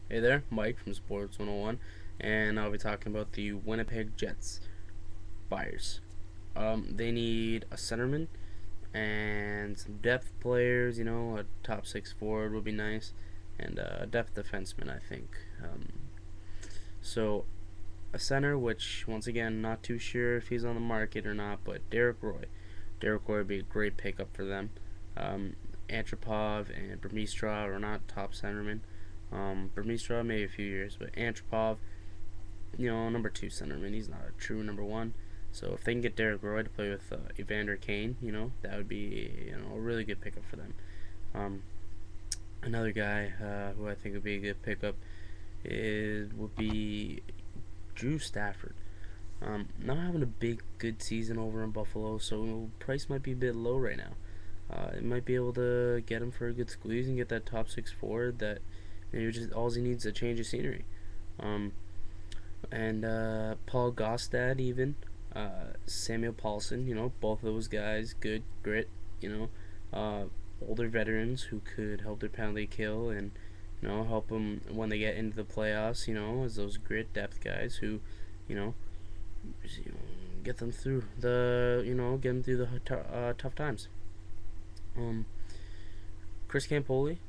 Hey there, Mike from Sports 101, and I'll be talking about the Winnipeg Jets buyers. They need a centerman and some depth players. A top six forward would be nice, and a depth defenseman, I think. So a center, which once again, not too sure if he's on the market or not, but Derek Roy. Derek Roy would be a great pickup for them. Um, Antropov and Burmistra are not top centermen. Burmistra maybe a few years, but Antropov, number two centerman. He's not a true number one. So if they can get Derek Roy to play with Evander Kane, that would be a really good pickup for them. Um, Another guy who I think would be a good pickup would be Drew Stafford. Not having a big good season over in Buffalo, so price might be a bit low right now. It might be able to get him for a good squeeze and get that top six forward that maybe just all he needs is a change of scenery. Um, and Paul Gostad even, Samuel Paulson, both of those guys, good grit, you know, older veterans who could help their penalty kill and help them when they get into the playoffs, as those grit depth guys who, you know, get them through the tough times. Um, Chris Campoli,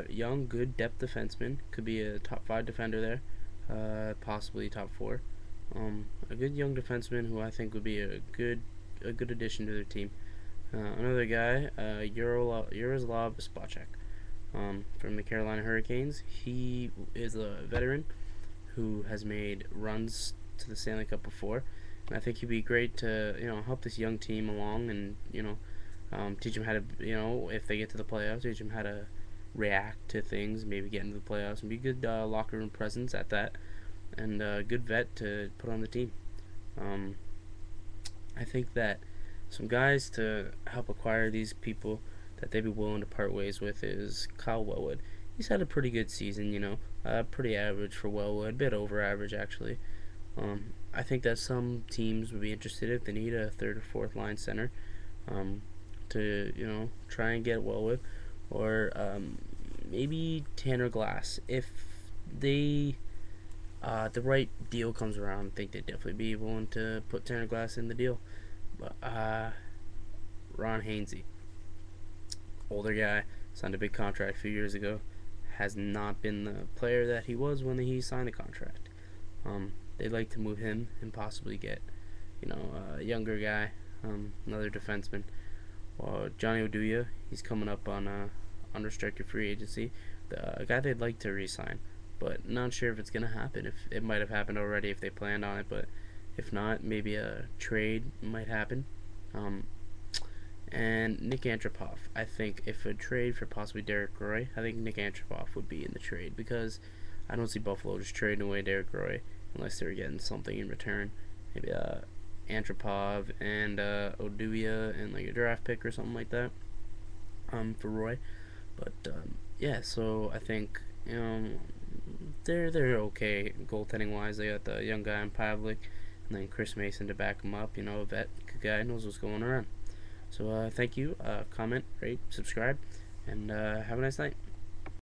young, good depth defenseman, could be a top five defender there, possibly top four. A good young defenseman who I think would be a good addition to their team. Another guy, Yaroslav Spacek, from the Carolina Hurricanes. He is a veteran who has made runs to the Stanley Cup before, and I think he'd be great to help this young team along and teach them how to if they get to the playoffs, teach them how to react to things, maybe get into the playoffs, and be a good locker room presence at that, and a good vet to put on the team. Um, I think that some guys to help acquire these people that they'd be willing to part ways with is Kyle Wellwood. He's had a pretty good season, pretty average for Wellwood, a bit over average actually. I think that some teams would be interested if they need a third or fourth line center, to try and get Wellwood, or maybe Tanner Glass if they the right deal comes around. I think they'd definitely be willing to put Tanner Glass in the deal. But Ron Hainsey, older guy, signed a big contract a few years ago, has not been the player that he was when he signed the contract. They'd like to move him and possibly get, a younger guy, another defenseman. Johnny Oduya, he's coming up on unrestricted free agency. A guy they'd like to re-sign, but not sure if it's gonna happen. If it might have happened already if they planned on it, but if not, maybe a trade might happen. Um, and Nick Antropov. I think if a trade for possibly Derek Roy, I think Nick Antropov would be in the trade because I don't see Buffalo just trading away Derek Roy unless they're getting something in return. Maybe Antropov and Oduya and like a draft pick or something like that. For Roy, but yeah. So I think they're okay goaltending wise. They got the young guy in Pavlik, and then Chris Mason to back him up. A vet guy knows what's going around. So thank you. Comment, rate, subscribe, and have a nice night.